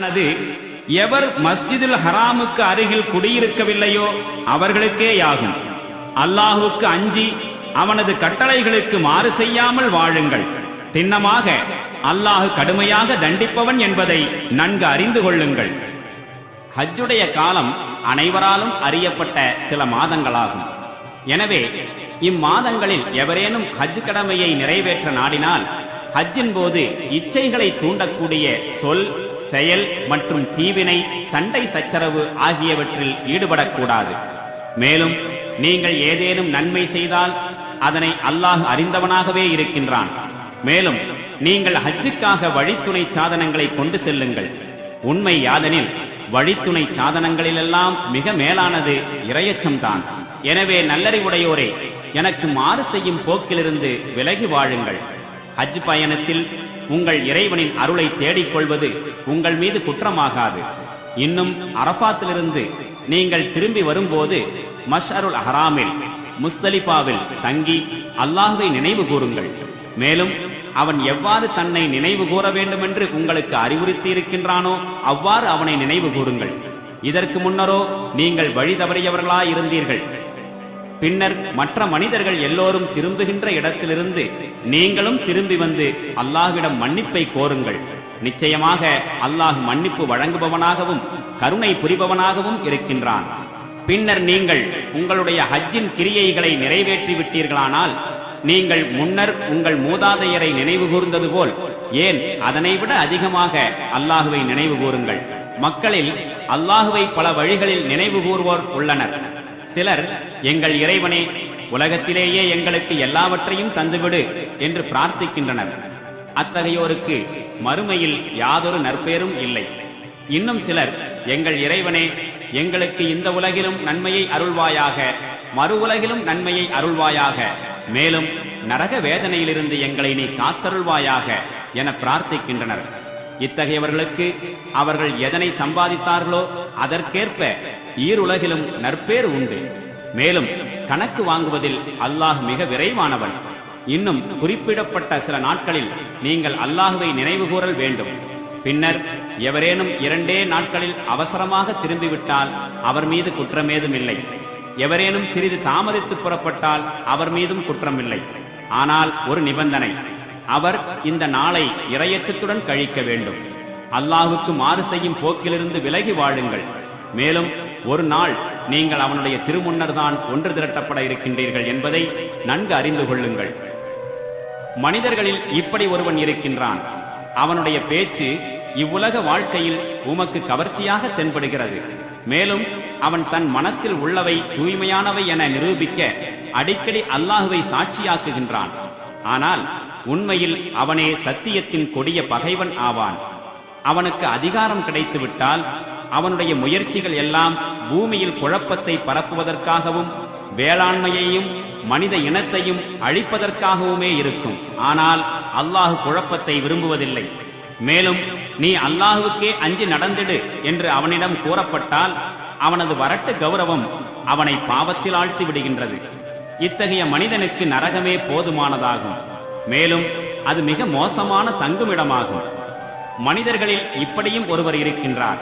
அது எவர் மஸ்ஜிதுல் ஹராமுக்கு அருகில் குடியிருக்கவில்லையோ அவர்களுக்கேயாகும். அல்லாஹுக்கு அஞ்சி அவனது கட்டளைகளுக்கு மாறு செய்யாமல் வாழுங்கள். திண்ணமாக அல்லாஹு கடுமையாக தண்டிப்பவன் என்பதை நன்கு அறிந்து கொள்ளுங்கள். ஹஜ்ஜுடைய காலம் அனைவராலும் அறியப்பட்ட சில மாதங்களாகும். எனவே இம்மாதங்களில் எவரேனும் ஹஜ் கடமையை நிறைவேற்ற நாடினால் ஹஜ்ஜின் போது இச்சைகளை தூண்டக்கூடிய சொல், செயல் மற்றும் தீவினை, சண்டை சச்சரவு ஆகியவற்றில் ஈடுபடக்கூடாது. மேலும் நீங்கள் ஏதேனும் நன்மை செய்தால் அதனை அல்லாஹ் அறிந்தவனாகவே இருக்கின்றான். மேலும் நீங்கள் ஹஜ்ஜுக்காக வழித்துணை சாதனங்களை கொண்டு செல்லுங்கள். உண்மை யாதெனில் வழித்துணை சாதனங்களிலெல்லாம் மிக மேலானது இறையச்சம்தான். எனவே நல்லறிவுடையோரே, எனக்கு மாறு செய்யும் போக்கிலிருந்து விலகி வாழுங்கள். ஹஜ் பயணத்தில் உங்கள் இறைவனின் அருளை தேடிக்கொள்வது உங்கள் மீது குற்றமாகாது. இன்னும் அரஃபாத்திலிருந்து நீங்கள் திரும்பி வரும்போது மஷ்அருல் ஹராமில் முஸ்தலிஃபாவில் தங்கி அல்லாஹ்வை நினைவு கூறுங்கள். மேலும் அவன் எவ்வாறு தன்னை நினைவு கூற வேண்டுமென்று உங்களுக்கு அறிவுறுத்தி இருக்கின்றானோ அவ்வாறு அவனை நினைவு கூறுங்கள். இதற்கு முன்னரோ நீங்கள் வழி தவறியவர்களாயிருந்தீர்கள். பின்னர் மற்ற மனிதர்கள் எல்லோரும் திரும்புகின்ற இடத்திலிருந்து நீங்களும் திரும்பி வந்து அல்லாஹ்விடம் மன்னிப்பை கோருங்கள். நிச்சயமாக அல்லாஹ் மன்னிப்பு வழங்குபவனாகவும் கருணை புரிபவனாகவும் இருக்கின்றான். பின்னர் நீங்கள் உங்களுடைய ஹஜ்ஜின் கிரியைகளை நிறைவேற்றி விட்டீர்களானால் நீங்கள் முன்னர் உங்கள் மூதாதையரை நினைவு கூர்ந்தது போல் ஏன் அதனை விட அதிகமாக அல்லாஹுவை நினைவு கூறுங்கள். மக்களில் அல்லாஹுவை பல வழிகளில் நினைவு கூறுவோர் உள்ளனர். சிலர், எங்கள் இறைவனே, உலகத்திலேயே எங்களுக்கு எல்லாவற்றையும் தந்துவிடு என்று பிரார்த்திக்கின்றனர். அத்தகையோருக்கு மறுமையில் யாதொரு நற்பேரும் இல்லை. இன்னும் சிலர், எங்கள் இறைவனே, எங்களுக்கு இந்த உலகிலும் நன்மையை அருள்வாயாக, மறு உலகிலும் நன்மையை அருள்வாயாக, மேலும் நரக வேதனையிலிருந்து எங்களை நீ காத்தருள்வாயாக என பிரார்த்திக்கின்றனர். இத்தகையவர்களுக்கு அவர்கள் எதனை சம்பாதித்தார்களோ அதற்கேற்ப ஈருலகிலும் நற்பேறு உண்டு. மேலும் கணக்கு வாங்குவதில் அல்லாஹ் மிக விரைவானவன். இன்னும் குறிப்பிடப்பட்ட சில நாட்களில் நீங்கள் அல்லாஹுவை நினைவு கூறல் வேண்டும். பின்னர் எவரேனும் 2 நாட்களில் அவசரமாக திரும்பிவிட்டால் அவர் மீது குற்றமேதும் இல்லை. எவரேனும் சிறிது தாமதித்து புறப்பட்டால் அவர் மீதும் குற்றமில்லை. ஆனால் ஒரு நிபந்தனை, அவர் இந்த நாளை இறையச்சத்துடன் கழிக்க வேண்டும். அல்லாஹுக்கு மாறு செய்யும் போக்கிலிருந்து விலகி வாழுங்கள். மேலும் ஒரு நாள் நீங்கள் அவனுடைய திருமுன்னர்தான் ஒன்று திரட்டப்பட இருக்கின்றீர்கள் என்பதை நன்கு அறிந்து கொள்ளுங்கள். மனிதர்களில் இப்படி ஒருவன் இருக்கின்றான். அவனுடைய பேச்சு இவ்வுலக வாழ்க்கையில் உமக்கு கவர்ச்சியாக தென்படுகிறது. மேலும் அவன் தன் மனத்தில் உள்ளவை தூய்மையானவை என நிரூபிக்க அடிக்கடி அல்லாஹுவை சாட்சியாக்குகின்றான். ஆனால் உண்மையில் அவனே சத்தியத்தின் கொடிய பகைவன் ஆவான். அவனுக்கு அதிகாரம் கிடைத்துவிட்டால் அவனுடைய முயற்சிகள் எல்லாம் பூமியில் குழப்பத்தை பரப்புவதற்காகவும் வேளாண்மையையும் மனித இனத்தையும் அழிப்பதற்காகவுமே இருக்கும். ஆனால் அல்லாஹு குழப்பத்தை விரும்புவதில்லை. மேலும் நீ அல்லாஹுக்கே அஞ்சி நடந்திடு என்று அவனிடம் கூறப்பட்டால் அவனது வரட்டு கௌரவம் அவனை பாவத்தில் ஆழ்த்தி விடுகின்றது. இத்தகைய மனிதனுக்கு நரகமே போதுமானதாகும். மேலும் அது மிக மோசமான தங்குமிடமாகும். மனிதர்களில் இப்படியும் ஒருவர் இருக்கின்றார்.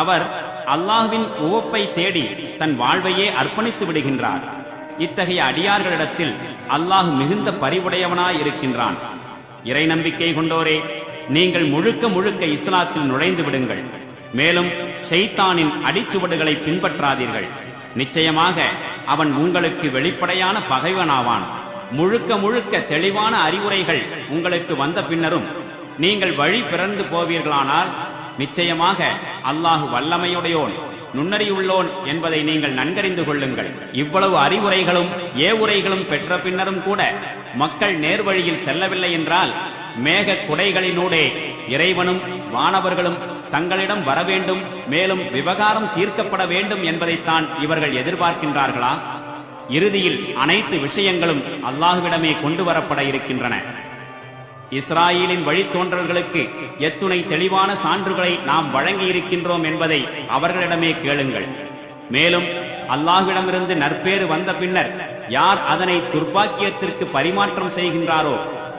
அவர் அல்லாஹ்வின் உவப்பை தேடி தன் வாழ்வையே அர்ப்பணித்து விடுகின்றார். இத்தகைய அடியார்களிடத்தில் அல்லாஹ் மிகுந்த பரிவுடையவனாயிருக்கின்றான். இறை நம்பிக்கை கொண்டோரே, நீங்கள் முழுக்க முழுக்க இஸ்லாத்தில் நுழைந்து விடுங்கள். மேலும் ஷைத்தானின் அடிச்சுவடுகளை பின்பற்றாதீர்கள். நிச்சயமாக அவன் உங்களுக்கு வெளிப்படையான பகைவனாவான். முழுக்க முழுக்க தெளிவான அறிவுரைகள் உங்களுக்கு வந்த பின்னரும் நீங்கள் வழி பிறந்து போவீர்களானால் நிச்சயமாக அல்லாஹு வல்லமையுடையோன், நுண்ணறிவுள்ளோன் என்பதை நீங்கள் நன்கறிந்து கொள்ளுங்கள். இவ்வளவு அறிவுரைகளும் ஏவுரைகளும் பெற்ற பின்னரும் கூட மக்கள் நேர்வழியில் செல்லவில்லை என்றால் மேக குடைகளினூடே இறைவனும் வானவர்களும் தங்களிடம் வரவேண்டும், மேலும் விவகாரம் தீர்க்கப்பட வேண்டும் என்பதைத்தான் இவர்கள் எதிர்பார்க்கின்றார்களா? இறுதியில் அனைத்து விஷயங்களும் அல்லாஹ்விடமே கொண்டு வரப்பட இருக்கின்றன. இஸ்ராயேலின் வழித்தோன்றல்களுக்கு எத்துணை தெளிவான சான்றுகளை நாம் வழங்கி இருக்கின்றோம் என்பதை அவர்களிடமே கேளுங்கள். மேலும் அல்லாஹ்விடமிருந்து நற்பேறு வந்த பின்னர் யார் அதனை துர்பாக்கியத்திற்கு பரிமாற்றம் செய்கின்றாரோ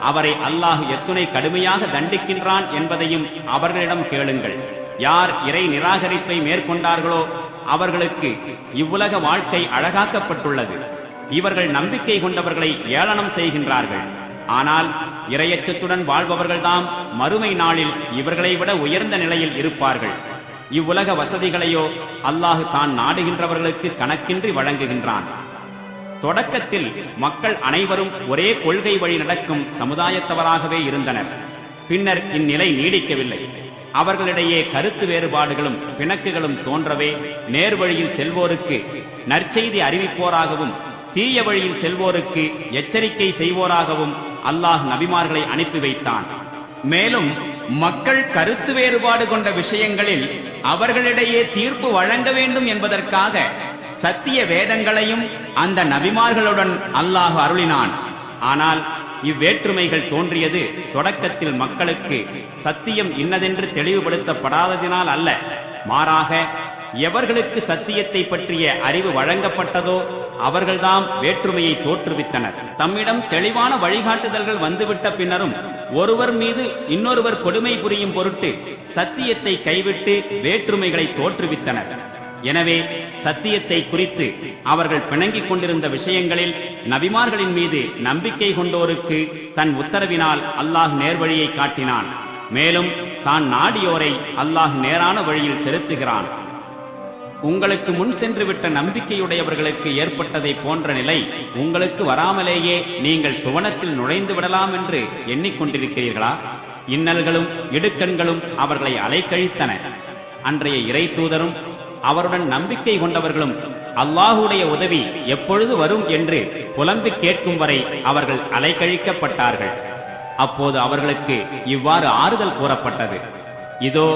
அவரை அல்லாஹ் எத்துணை கடுமையாக தண்டிக்கின்றான் என்பதையும் அவர்களிடம் கேளுங்கள். யார் இறை நிராகரிப்பை மேற்கொண்டார்களோ அவர்களுக்கு இவ்வுலக வாழ்க்கை அழகாக்கப்பட்டுள்ளது. இவர்கள் நம்பிக்கை கொண்டவர்களை ஏளனம் செய்கின்றார்கள். ஆனால் இறையச்சத்துடன் வாழ்பவர்கள்தாம் மறுமை நாளில் இவர்களை விட உயர்ந்த நிலையில் இருப்பார்கள். இவ்வுலக வசதிகளையோ அல்லாஹ் தான் நாடுகின்றவர்களுக்கு கணக்கின்றி வழங்குகின்றான். தொடக்கத்தில் மக்கள் அனைவரும் ஒரே கொள்கை வழி நடக்கும் சமுதாயத்தவராகவே இருந்தனர். பின்னர் இந்நிலை நீடிக்கவில்லை. அவர்களிடையே கருத்து வேறுபாடுகளும் பிணக்குகளும் தோன்றவே நேர்வழியில் செல்வோருக்கு நற்செய்தி அறிவிப்போராகவும் தீய வழியில் செல்வோருக்கு எச்சரிக்கை செய்வோராகவும் அல்லாஹ் நபிமார்களை அனுப்பி வைத்தான். மேலும் மக்கள் கருத்து வேறுபாடு கொண்ட விஷயங்களில் அவர்களிடையே தீர்ப்பு வழங்க வேண்டும் என்பதற்காக சத்திய வேதங்களையும் அந்த நபிமார்களுடன் அல்லாஹ் அருளினான். ஆனால் இவ்வேற்றுமைகள் தோன்றியது தொடக்கத்தில் மக்களுக்கு சத்தியம் இன்னதென்று தெளிவுபடுத்தப்படாததினால் அல்ல, மாறாக எவர்களுக்கு சத்தியத்தை பற்றிய அறிவு வழங்கப்பட்டதோ அவர்கள்தாம் வேற்றுமையை தோற்றுவித்தனர். தம்மிடம் தெளிவான வழிகாட்டுதல்கள் வந்துவிட்ட பின்னரும் ஒருவர் மீது இன்னொருவர் கொடுமை புரியும் பொருட்டு சத்தியத்தை கைவிட்டு வேற்றுமைகளை தோற்றுவித்தனர். எனவே சத்தியத்தை குறித்து அவர்கள் பிணங்கிக் கொண்டிருந்த விஷயங்களில் நபிமார்களின் மீது நம்பிக்கை கொண்டோருக்கு தன் உத்தரவினால் அல்லாஹ் நேர்வழியை காட்டினான். மேலும் தான் நாடியோரை அல்லாஹ் நேரான வழியில் செலுத்துகிறான். உங்களுக்கு முன் சென்று விட்ட நம்பிக்கையுடையவர்களுக்கு ஏற்பட்டதை போன்ற நிலை உங்களுக்கு வராமலேயே நீங்கள் சுவனத்தில் நுழைந்து விடலாம் என்று எண்ணிக்கொண்டிருக்கிறீர்களா? இன்னல்களும் இடுக்கண்களும் அவர்களை அலைக்கழித்தன. அன்றைய இறை தூதரும் அவருடன் நம்பிக்கை கொண்டவர்களும் அல்லாஹுடைய உதவி எப்பொழுது வரும் என்று புலம்பி கேட்கும் வரை அவர்கள் அலைக்கழிக்கப்பட்டார்கள். அப்போது அவர்களுக்கு இவ்வாறு ஆறுதல் கூறப்பட்டது: இதோ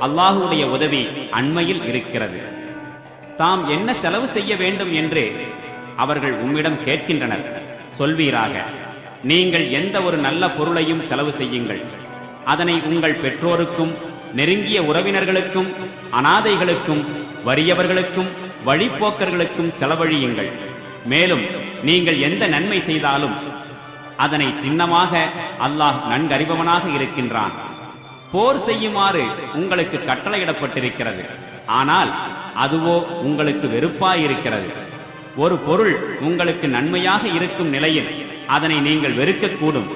அல்லாஹுடைய உதவி அண்மையில் இருக்கிறது. தாம் என்ன செலவு செய்ய வேண்டும் என்று அவர்கள் உம்மிடம் கேட்கின்றனர். சொல்வீராக, நீங்கள் எந்த ஒரு நல்ல பொருளையும் செலவு செய்யுங்கள். அதனை உங்கள் பெற்றோருக்கும் நெருங்கிய உறவினர்களுக்கும் அனாதைகளுக்கும் வறியவர்களுக்கும் வழிப்போக்கர்களுக்கும் செலவழியுங்கள். மேலும் நீங்கள் எந்த நன்மை செய்தாலும் அதனை திண்ணமாக அல்லாஹ் நன்கறிபவனாக இருக்கின்றான். போர் செய்யுமாறு உங்களுக்கு கட்டளையிடப்பட்டிருக்கிறது, ஆனால் அதுவோ உங்களுக்கு வெறுப்பாயிருக்கிறது. ஒரு பொருள் உங்களுக்கு நன்மையாக இருக்கும் நிலையில் அதனை நீங்கள் வெறுக்கக்கூடும்.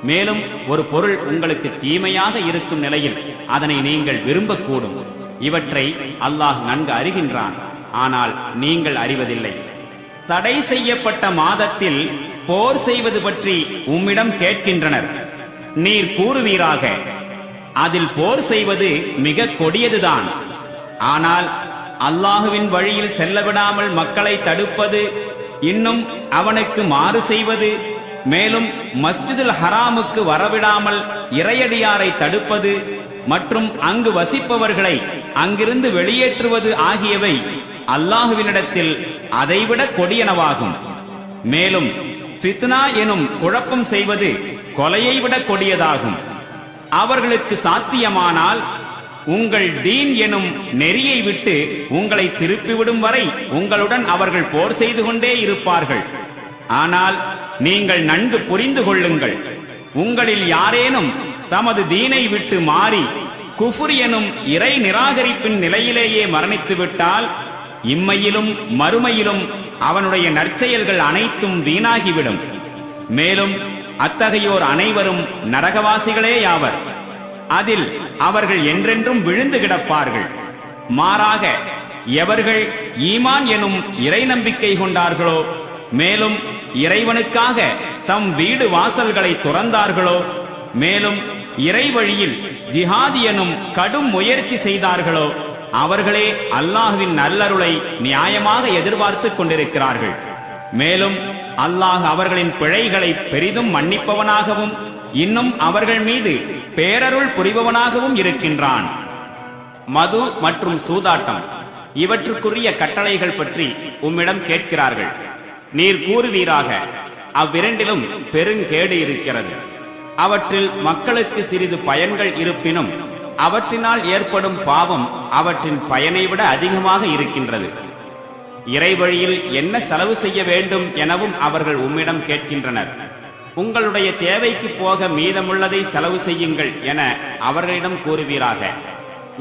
மேலும் ஒரு பொருள் உங்களுக்கு தீமையாக இருக்கும் நிலையில் அதனை நீங்கள் விரும்பக்கூடும். இவற்றை அல்லாஹ் நன்கு அறிகின்றான், ஆனால் நீங்கள் அறிவதில்லை. தடை செய்யப்பட்ட மாதத்தில் போர் செய்வது பற்றி உம்மிடம் கேட்கின்றனர். நீர் கூறுவீராக, அதில் போர் செய்வது மிக கொடியதுதான். ஆனால் அல்லாஹுவின் வழியில் செல்லவிடாமல் மக்களை தடுப்பது, இன்னும் அவனுக்கு மாறு செய்வது, மேலும் மஸ்ஜிதுல் ஹராமுக்கு வரவிடாமல் இறையடியாரை தடுப்பது மற்றும் அங்கு வசிப்பவர்களை அங்கிருந்து வெளியேற்றுவது ஆகியவை அல்லாஹுவினிடத்தில் அதைவிட கொடியனவாகும். மேலும் ஃபித்னா எனும் குழப்பம் செய்வது கொலையை விட கொடியதாகும். அவர்களுக்கு சாத்தியமானால் உங்கள் தீன் எனும் நெறியை விட்டு உங்களை திருப்பிவிடும் வரை உங்களுடன் அவர்கள் போர் செய்து கொண்டே இருப்பார்கள். ஆனால் நீங்கள் நன்கு புரிந்து கொள்ளுங்கள், உங்களில் யாரேனும் தமது தீனை விட்டு மாறி குஃபுர் எனும் இறை நிராகரிப்பின் நிலையிலேயே மரணித்து விட்டால் இம்மையிலும் மறுமையிலும் அவனுடைய நற்செயல்கள் அனைத்தும் வீணாகிவிடும். மேலும் அத்தகையோர் அனைவரும் நரகவாசிகளேயாவர். அதில் அவர்கள் என்றென்றும் விழுந்து கிடப்பார்கள். மாறாக எவர்கள் ஈமான் எனும் இறை நம்பிக்கை கொண்டார்களோ, மேலும் இறைவனுக்காக தம் வீடு வாசல்களை துறந்தார்களோ, மேலும் இறை வழியில் ஜிஹாத் எனும் கடும் முயற்சி செய்தார்களோ, அவர்களே அல்லாஹ்வின் நல்லருளை நியாயமாக எதிர்பார்த்து கொண்டிருக்கிறார்கள். மேலும் அல்லாஹ் அவர்களின் பிழைகளை பெரிதும் மன்னிப்பவனாகவும் இன்னும் அவர்கள் மீது பேரருள் புரிபவனாகவும் இருக்கின்றான். மது மற்றும் சூதாட்டம் இவற்றுக்குரிய கட்டளைகள் பற்றி உம்மிடம் கேட்கிறார்கள். நீர் கூறுவீராக, அவ்விரண்டிலும் பெருங்கேடு இருக்கிறது. அவற்றில் மக்களுக்கு சிறிது பயன்கள் இருப்பினும் அவற்றினால் ஏற்படும் பாவம் அவற்றின் பயனை விட அதிகமாக இருக்கின்றது. இறை வழியில் என்ன செலவு செய்ய வேண்டும் எனவும் அவர்கள் உம்மிடம் கேட்கின்றனர். உங்களுடைய தேவைக்கு போக மீதமுள்ளதை செலவு செய்யுங்கள் என அவர்களிடம் கூறுவீராக.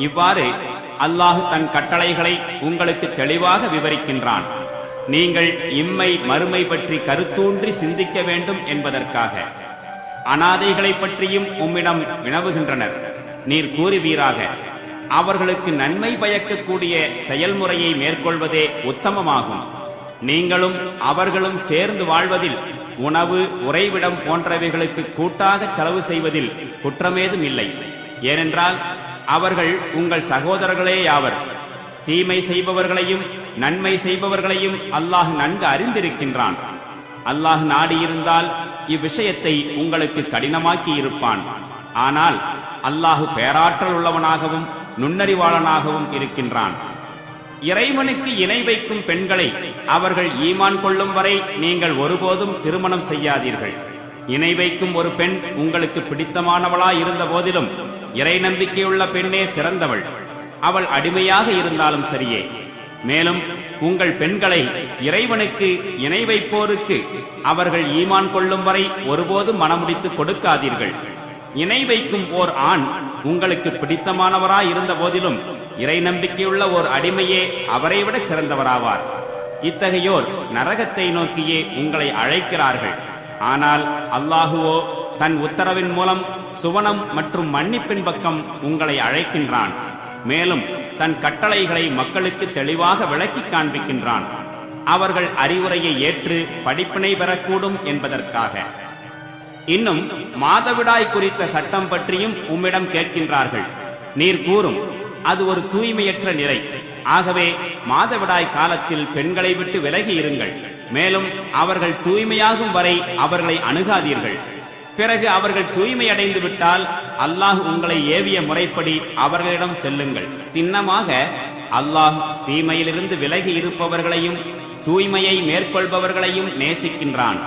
இவ்வாறு அல்லாஹ் தன் கட்டளைகளை உங்களுக்கு தெளிவாக விவரிக்கின்றான். நீங்கள் இம்மை மறுமை பற்றி கருத்தூன்றி சிந்திக்க வேண்டும் என்பதற்காக. அனாதைகளை பற்றியும் உம்மிடம் வினவுகின்றனர். நீர் கூறுவீராக, அவர்களுக்கு நன்மை பயக்கக்கூடிய செயல்முறையை மேற்கொள்வதே உத்தமமாகும். நீங்களும் அவர்களும் சேர்ந்து வாழ்வதில், உணவு உறைவிடம் போன்றவைகளுக்கு கூட்டாக செலவு செய்வதில் குற்றமேதும் இல்லை. ஏனென்றால் அவர்கள் உங்கள் சகோதரர்களேயாவர். தீமை செய்பவர்களையும் நன்மை செய்பவர்களையும் அல்லாஹ் நன்கு அறிந்திருக்கின்றான். அல்லாஹ் நாடியிருந்தால் இவ்விஷயத்தை உங்களுக்கு கடினமாக்கி இருப்பான். ஆனால் அல்லாஹ் பேராற்றல் உள்ளவனாகவும் நுண்ணறிவாளனாகவும் இருக்கின்றான். இறைவனுக்கு இணை வைக்கும் பெண்களை அவர்கள் ஈமான் கொள்ளும் வரை நீங்கள் ஒருபோதும் திருமணம் செய்யாதீர்கள். இணை வைக்கும் ஒரு பெண் உங்களுக்கு பிடித்தமானவளாய் இருந்த போதிலும் இறை நம்பிக்கையுள்ள பெண்ணே சிறந்தவள். அவள் அடிமையாக இருந்தாலும் சரியே. மேலும் உங்கள் பெண்களை இறைவனுக்கு இணை வைப்போருக்கு அவர்கள் ஈமான் கொள்ளும் வரை ஒருபோதும் மனமுடித்து கொடுக்காதீர்கள். இணை வைக்கும் ஓர் ஆண் உங்களுக்கு பிடித்தமானவராய் இருந்த போதிலும் இறை நம்பிக்கையுள்ள ஓர் அடிமையே அவரை விட சிறந்தவராவார். இத்தகையோர் நரகத்தை நோக்கியே உங்களை அழைக்கிறார்கள். ஆனால் அல்லாஹுவோ தன் உத்தரவின் மூலம் சுவனம் மற்றும் மன்னிப்பின் பக்கம் உங்களை அழைக்கின்றான். மேலும் தன் கட்டளைகளை மக்களுக்கு தெளிவாக விளக்கி காண்பிக்கின்றான். அவர்கள் அறிவுரையை ஏற்று படிப்பினை பெறக்கூடும் என்பதற்காக. இன்னும் மாதவிடாய் குறித்த சட்டம் பற்றியும் உம்மிடம் கேட்கின்றார்கள். நீர் கூறும், அது ஒரு தூய்மையற்ற நிலை. ஆகவே மாதவிடாய் காலத்தில் பெண்களை விட்டு விலகி இருங்கள். மேலும் அவர்கள் தூய்மையாகும் வரை அவர்களை அணுகாதீர்கள். பிறகு அவர்கள் தூய்மையடைந்து விட்டால் அல்லாஹ் உங்களை ஏவிய முறைப்படி அவர்களிடம் செல்லுங்கள். திண்ணமாக அல்லாஹ் தீமையிலிருந்து விலகி இருப்பவர்களையும் தூய்மையை மேற்கொள்பவர்களையும் நேசிக்கின்றான்.